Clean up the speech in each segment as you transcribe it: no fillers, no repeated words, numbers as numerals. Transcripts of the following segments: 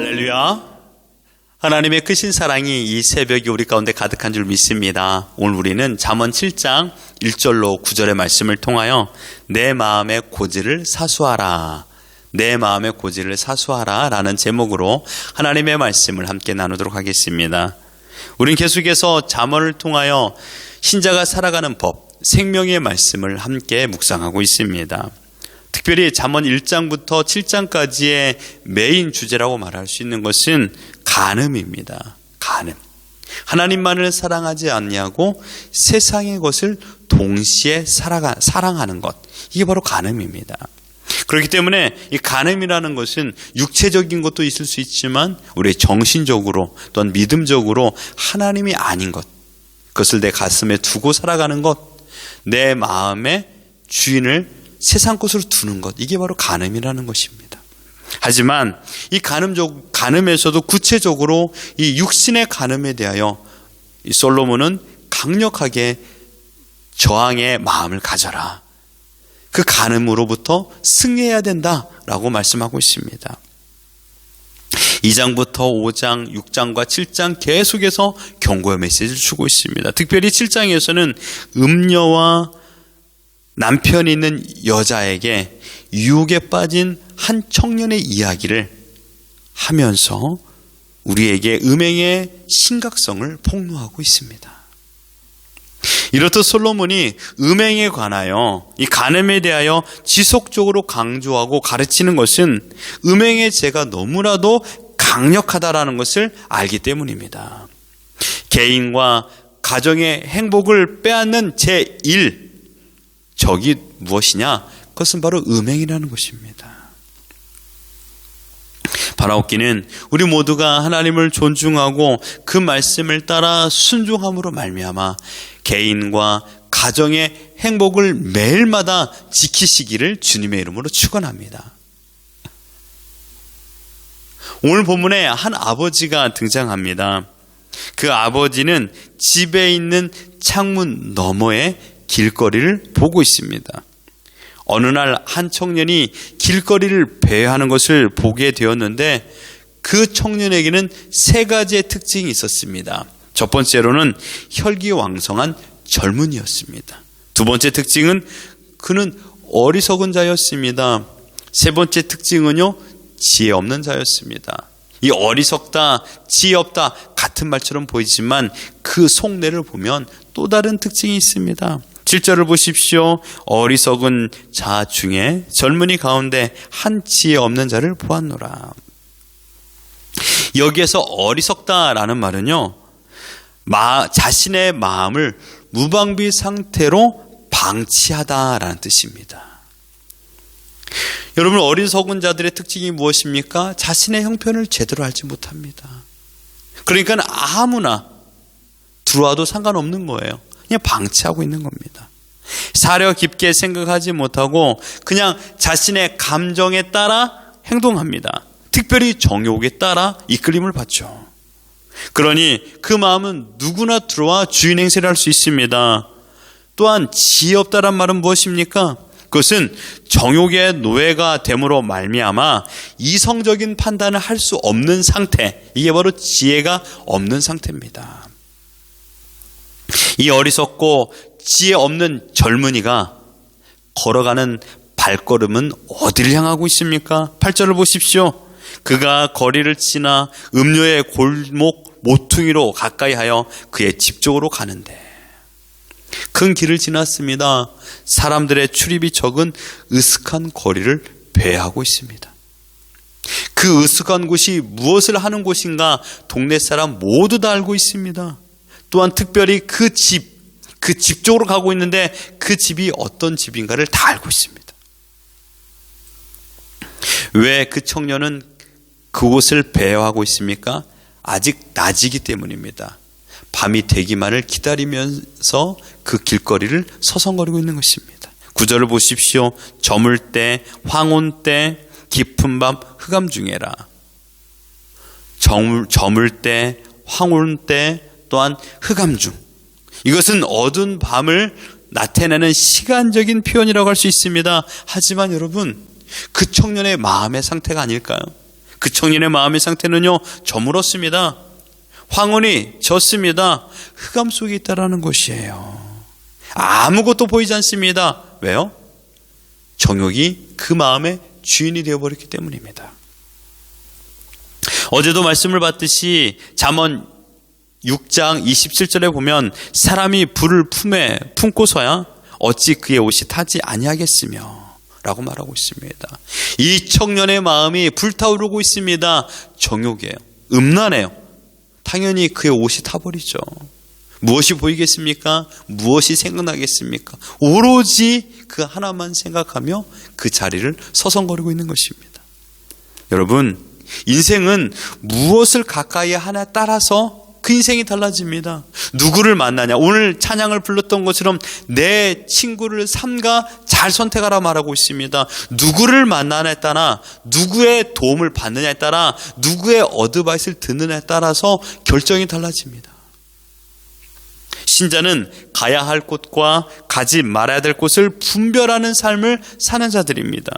할렐루야. 하나님의 크신 사랑이 이 새벽에 우리 가운데 가득한 줄 믿습니다. 오늘 우리는 잠언 7장 1절로 9절의 말씀을 통하여 내 마음의 고지를 사수하라, 내 마음의 고지를 사수하라 라는 제목으로 하나님의 말씀을 함께 나누도록 하겠습니다. 우린 계속해서 잠언을 통하여 신자가 살아가는 법, 생명의 말씀을 함께 묵상하고 있습니다. 특별히 잠언 1장부터 7장까지의 메인 주제라고 말할 수 있는 것은 간음입니다. 간음. 하나님만을 사랑하지 않냐고 세상의 것을 동시에 사랑하는 것, 이게 바로 간음입니다. 그렇기 때문에 이 간음이라는 것은 육체적인 것도 있을 수 있지만 우리 정신적으로 또는 믿음적으로 하나님이 아닌 것, 그것을 내 가슴에 두고 살아가는 것, 내 마음의 주인을 세상 것으로 두는 것, 이게 바로 간음이라는 것입니다. 하지만 이 간음에서도 구체적으로 이 육신의 간음에 대하여 이 솔로몬은 강력하게 저항의 마음을 가져라, 그 간음으로부터 승리해야 된다라고 말씀하고 있습니다. 2장부터 5장, 6장과 7장 계속해서 경고의 메시지를 주고 있습니다. 특별히 7장에서는 음녀와 남편이 있는 여자에게 유혹에 빠진 한 청년의 이야기를 하면서 우리에게 음행의 심각성을 폭로하고 있습니다. 이렇듯 솔로몬이 음행에 관하여 이 간음에 대하여 지속적으로 강조하고 가르치는 것은 음행의 죄가 너무나도 강력하다라는 것을 알기 때문입니다. 개인과 가정의 행복을 빼앗는 제1 적이 무엇이냐? 그것은 바로 음행이라는 것입니다. 바라옵기는 우리 모두가 하나님을 존중하고 그 말씀을 따라 순종함으로 말미암아 개인과 가정의 행복을 매일마다 지키시기를 주님의 이름으로 축원합니다. 오늘 본문에 한 아버지가 등장합니다. 그 아버지는 집에 있는 창문 너머에 길거리를 보고 있습니다. 어느 날 한 청년이 길거리를 배회하는 것을 보게 되었는데 그 청년에게는 세 가지의 특징이 있었습니다. 첫 번째로는 혈기왕성한 젊은이였습니다. 두 번째 특징은 그는 어리석은 자였습니다. 세 번째 특징은요, 지혜 없는 자였습니다. 이 어리석다, 지혜 없다 같은 말처럼 보이지만 그 속내를 보면 또 다른 특징이 있습니다. 7절을 보십시오. 어리석은 자 중에 젊은이 가운데 한 지혜 없는 자를 보았노라. 여기에서 어리석다라는 말은요, 자신의 마음을 무방비 상태로 방치하다라는 뜻입니다. 여러분, 어리석은 자들의 특징이 무엇입니까? 자신의 형편을 제대로 알지 못합니다. 그러니까 아무나 들어와도 상관없는 거예요. 그냥 방치하고 있는 겁니다. 사려 깊게 생각하지 못하고 그냥 자신의 감정에 따라 행동합니다. 특별히 정욕에 따라 이끌림을 받죠. 그러니 그 마음은 누구나 들어와 주인 행세를 할 수 있습니다. 또한 지혜 없다란 말은 무엇입니까? 그것은 정욕의 노예가 됨으로 말미암아 이성적인 판단을 할 수 없는 상태, 이게 바로 지혜가 없는 상태입니다. 이 어리석고 지혜 없는 젊은이가 걸어가는 발걸음은 어디를 향하고 있습니까? 8절을 보십시오. 그가 거리를 지나 음료의 골목 모퉁이로 가까이 하여 그의 집 쪽으로 가는데, 큰 길을 지났습니다. 사람들의 출입이 적은 으슥한 거리를 배회하고 있습니다. 그 으슥한 곳이 무엇을 하는 곳인가 동네 사람 모두 다 알고 있습니다. 또한 특별히 그 집 쪽으로 가고 있는데 그 집이 어떤 집인가를 다 알고 있습니다. 왜 그 청년은 그곳을 배회하고 있습니까? 아직 낮이기 때문입니다. 밤이 되기만을 기다리면서 그 길거리를 서성거리고 있는 것입니다. 9절을 보십시오. 저물 때, 황혼 때, 깊은 밤 흑암 중에라. 저물 때, 황혼 때, 또한 흑암 중. 이것은 어두운 밤을 나타내는 시간적인 표현이라고 할 수 있습니다. 하지만 여러분, 그 청년의 마음의 상태가 아닐까요? 그 청년의 마음의 상태는요, 저물었습니다. 황혼이 졌습니다. 흑암 속에 있다라는 것이에요. 아무것도 보이지 않습니다. 왜요? 정욕이 그 마음의 주인이 되어버렸기 때문입니다. 어제도 말씀을 봤듯이 잠언 6장 27절에 보면 사람이 불을 품에 품고서야 어찌 그의 옷이 타지 아니하겠으며 라고 말하고 있습니다. 이 청년의 마음이 불타오르고 있습니다. 정욕이에요. 음란해요. 당연히 그의 옷이 타버리죠. 무엇이 보이겠습니까? 무엇이 생각나겠습니까? 오로지 그 하나만 생각하며 그 자리를 서성거리고 있는 것입니다. 여러분, 인생은 무엇을 가까이 하냐에 따라서 그 인생이 달라집니다. 누구를 만나냐. 오늘 찬양을 불렀던 것처럼 내 친구를 삼가 잘 선택하라 말하고 있습니다. 누구를 만나냐에 따라, 누구의 도움을 받느냐에 따라, 누구의 어드바이스를 듣느냐에 따라서 결정이 달라집니다. 신자는 가야 할 곳과 가지 말아야 될 곳을 분별하는 삶을 사는 자들입니다.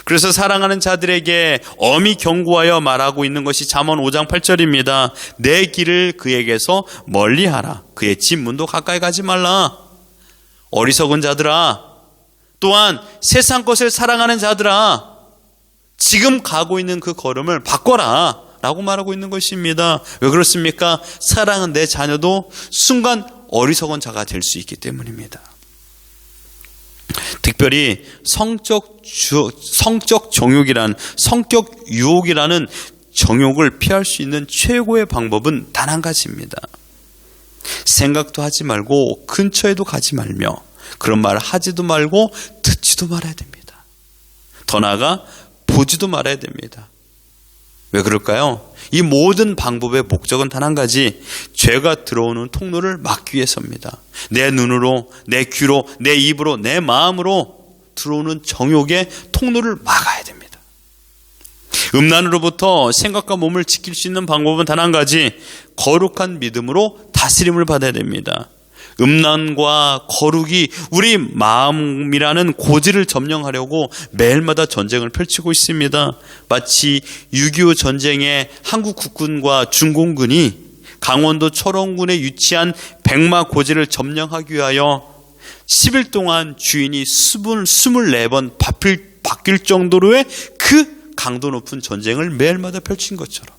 그래서 사랑하는 자들에게 엄히 경고하여 말하고 있는 것이 잠언 5장 8절입니다. 내 길을 그에게서 멀리하라. 그의 집 문도 가까이 가지 말라. 어리석은 자들아, 또한 세상 것을 사랑하는 자들아, 지금 가고 있는 그 걸음을 바꿔라 라고 말하고 있는 것입니다. 왜 그렇습니까? 사랑은 내 자녀도 순간 어리석은 자가 될 수 있기 때문입니다. 특별히 성적 정욕이란, 성격 유혹이라는 정욕을 피할 수 있는 최고의 방법은 단 한 가지입니다. 생각도 하지 말고 근처에도 가지 말며 그런 말을 하지도 말고 듣지도 말아야 됩니다. 더 나아가 보지도 말아야 됩니다. 왜 그럴까요? 이 모든 방법의 목적은 단 한 가지, 죄가 들어오는 통로를 막기 위해서입니다. 내 눈으로, 내 귀로, 내 입으로, 내 마음으로 들어오는 정욕의 통로를 막아야 됩니다. 음란으로부터 생각과 몸을 지킬 수 있는 방법은 단 한 가지, 거룩한 믿음으로 다스림을 받아야 됩니다. 음란과 거룩이 우리 마음이라는 고지를 점령하려고 매일마다 전쟁을 펼치고 있습니다. 마치 6.25 전쟁에 한국 국군과 중공군이 강원도 철원군에 위치한 백마 고지를 점령하기 위하여 10일 동안 주인이 24번 바뀔 정도로의 그 강도 높은 전쟁을 매일마다 펼친 것처럼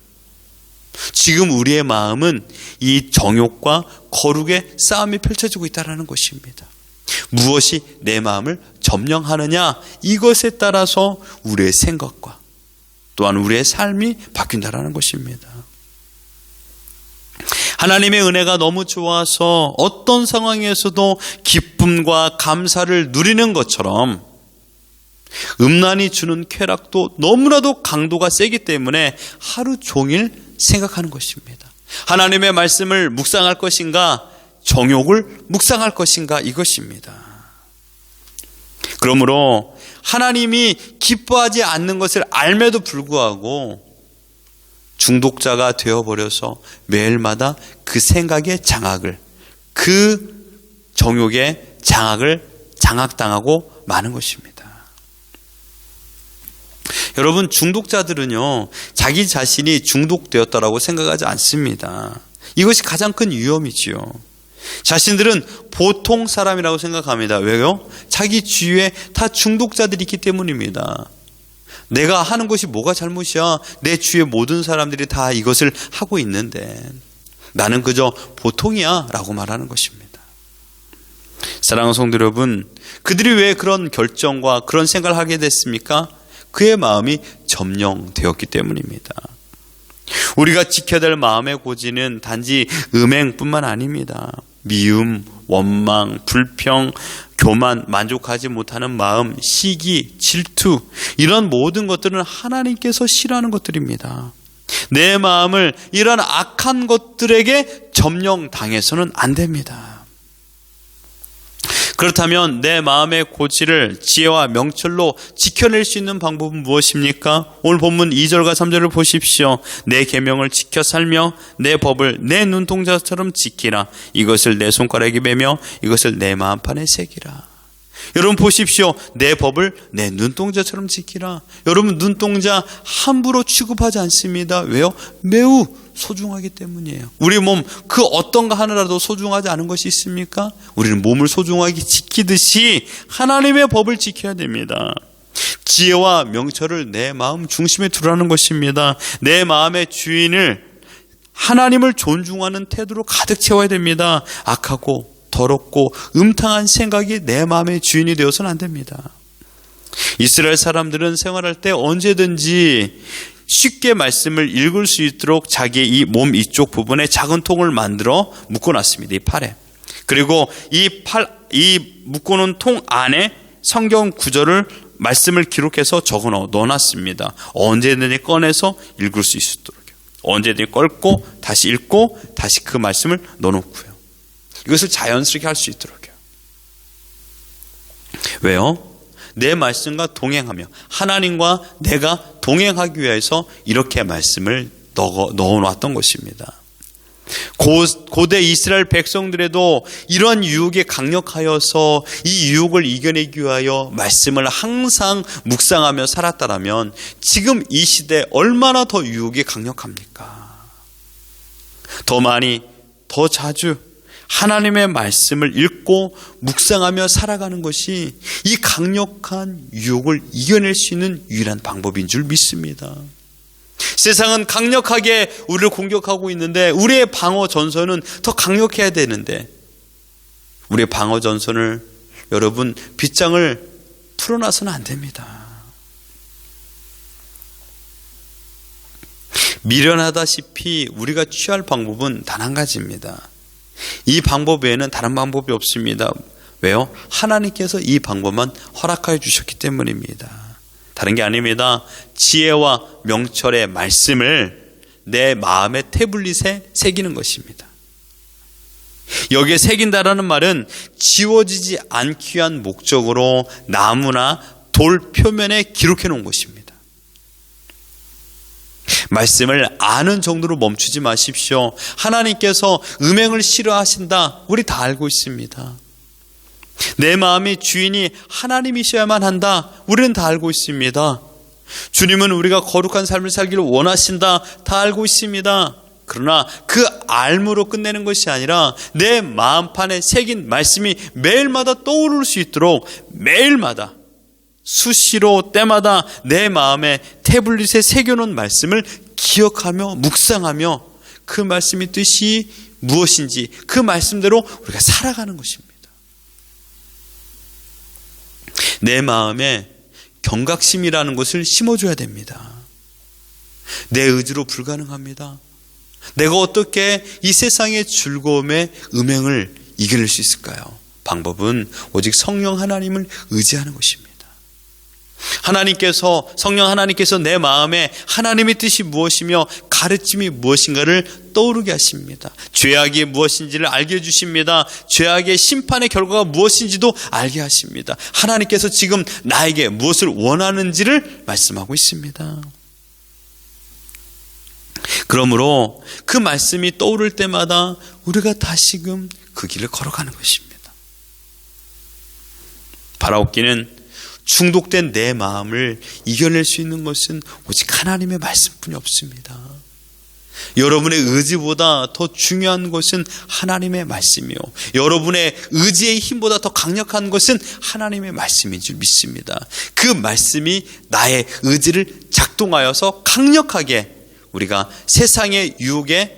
지금 우리의 마음은 이 정욕과 거룩의 싸움이 펼쳐지고 있다는 것입니다. 무엇이 내 마음을 점령하느냐, 이것에 따라서 우리의 생각과 또한 우리의 삶이 바뀐다는 것입니다. 하나님의 은혜가 너무 좋아서 어떤 상황에서도 기쁨과 감사를 누리는 것처럼 음란이 주는 쾌락도 너무나도 강도가 세기 때문에 하루 종일 생각하는 것입니다. 하나님의 말씀을 묵상할 것인가, 정욕을 묵상할 것인가, 이것입니다. 그러므로 하나님이 기뻐하지 않는 것을 알매도 불구하고 중독자가 되어버려서 매일마다 그 생각의 장악을, 그 정욕의 장악을 장악당하고 마는 것입니다. 여러분, 중독자들은요, 자기 자신이 중독되었다라고 생각하지 않습니다. 이것이 가장 큰 위험이지요. 자신들은 보통 사람이라고 생각합니다. 왜요? 자기 주위에 다 중독자들이 있기 때문입니다. 내가 하는 것이 뭐가 잘못이야? 내 주위의 모든 사람들이 다 이것을 하고 있는데 나는 그저 보통이야 라고 말하는 것입니다. 사랑하는 성도 여러분, 그들이 왜 그런 결정과 그런 생각을 하게 됐습니까? 그의 마음이 점령되었기 때문입니다. 우리가 지켜야 될 마음의 고지는 단지 음행뿐만 아닙니다. 미움, 원망, 불평, 교만, 만족하지 못하는 마음, 시기, 질투, 이런 모든 것들은 하나님께서 싫어하는 것들입니다. 내 마음을 이런 악한 것들에게 점령당해서는 안 됩니다. 그렇다면 내 마음의 고지를 지혜와 명철로 지켜낼 수 있는 방법은 무엇입니까? 오늘 본문 2절과 3절을 보십시오. 내 계명을 지켜 살며 내 법을 내 눈동자처럼 지키라. 이것을 내 손가락에 매며 이것을 내 마음판에 새기라. 여러분 보십시오. 내 법을 내 눈동자처럼 지키라. 여러분 눈동자 함부로 취급하지 않습니다. 왜요? 매우 소중하기 때문이에요. 우리 몸 그 어떤 거 하나라도 소중하지 않은 것이 있습니까? 우리는 몸을 소중하게 지키듯이 하나님의 법을 지켜야 됩니다. 지혜와 명철을 내 마음 중심에 두라는 것입니다. 내 마음의 주인을 하나님을 존중하는 태도로 가득 채워야 됩니다. 악하고 더럽고 음탕한 생각이 내 마음의 주인이 되어서는 안 됩니다. 이스라엘 사람들은 생활할 때 언제든지 쉽게 말씀을 읽을 수 있도록 자기의 이 몸 이쪽 부분에 작은 통을 만들어 묶어놨습니다. 이 팔에. 그리고 이 묶어놓은 통 안에 성경 구절을 말씀을 기록해서 적어 넣어놨습니다. 언제든지 꺼내서 읽을 수 있도록. 언제든지 꺼고 다시 읽고 다시 그 말씀을 넣어놓고요. 이것을 자연스럽게 할 수 있도록요. 왜요? 내 말씀과 동행하며 하나님과 내가 동행하기 위해서 이렇게 말씀을 넣어놨던 것입니다. 고대 이스라엘 백성들에도 이런 유혹에 강력하여서 이 유혹을 이겨내기 위하여 말씀을 항상 묵상하며 살았다라면 지금 이 시대에 얼마나 더 유혹이 강력합니까? 더 많이, 더 자주 하나님의 말씀을 읽고 묵상하며 살아가는 것이 이 강력한 유혹을 이겨낼 수 있는 유일한 방법인 줄 믿습니다. 세상은 강력하게 우리를 공격하고 있는데 우리의 방어 전선은 더 강력해야 되는데 우리의 방어 전선을 여러분 빗장을 풀어놔서는 안 됩니다. 미련하다시피 우리가 취할 방법은 단 한 가지입니다. 이 방법 외에는 다른 방법이 없습니다. 왜요? 하나님께서 이 방법만 허락하여 주셨기 때문입니다. 다른 게 아닙니다. 지혜와 명철의 말씀을 내 마음의 태블릿에 새기는 것입니다. 여기에 새긴다라는 말은 지워지지 않기 위한 목적으로 나무나 돌 표면에 기록해 놓은 것입니다. 말씀을 아는 정도로 멈추지 마십시오. 하나님께서 음행을 싫어하신다. 우리 다 알고 있습니다. 내 마음의 주인이 하나님이셔야만 한다. 우리는 다 알고 있습니다. 주님은 우리가 거룩한 삶을 살기를 원하신다. 다 알고 있습니다. 그러나 그 알므로 끝내는 것이 아니라 내 마음판에 새긴 말씀이 매일마다 떠오를 수 있도록 매일마다 수시로 때마다 내 마음에 태블릿에 새겨놓은 말씀을 기억하며 묵상하며 그 말씀의 뜻이 무엇인지 그 말씀대로 우리가 살아가는 것입니다. 내 마음에 경각심이라는 것을 심어줘야 됩니다. 내 의지로 불가능합니다. 내가 어떻게 이 세상의 즐거움의 음행을 이겨낼 수 있을까요? 방법은 오직 성령 하나님을 의지하는 것입니다. 성령 하나님께서 내 마음에 하나님의 뜻이 무엇이며 가르침이 무엇인가를 떠오르게 하십니다. 죄악이 무엇인지를 알게 해주십니다. 죄악의 심판의 결과가 무엇인지도 알게 하십니다. 하나님께서 지금 나에게 무엇을 원하는지를 말씀하고 있습니다. 그러므로 그 말씀이 떠오를 때마다 우리가 다시금 그 길을 걸어가는 것입니다. 바라옵기는 중독된 내 마음을 이겨낼 수 있는 것은 오직 하나님의 말씀뿐이 없습니다. 여러분의 의지보다 더 중요한 것은 하나님의 말씀이요. 여러분의 의지의 힘보다 더 강력한 것은 하나님의 말씀인 줄 믿습니다. 그 말씀이 나의 의지를 작동하여서 강력하게 우리가 세상의 유혹의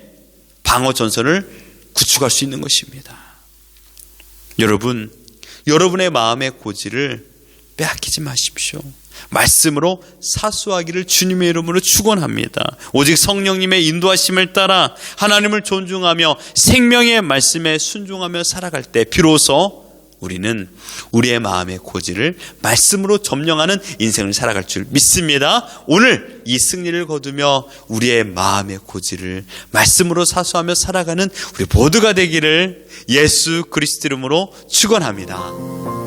방어 전선을 구축할 수 있는 것입니다. 여러분의 마음의 고지를 빼앗기지 마십시오. 말씀으로 사수하기를 주님의 이름으로 축원합니다. 오직 성령님의 인도하심을 따라 하나님을 존중하며 생명의 말씀에 순종하며 살아갈 때 비로소 우리는 우리의 마음의 고지를 말씀으로 점령하는 인생을 살아갈 줄 믿습니다. 오늘 이 승리를 거두며 우리의 마음의 고지를 말씀으로 사수하며 살아가는 우리 모두가 되기를 예수 그리스도 이름으로 축원합니다.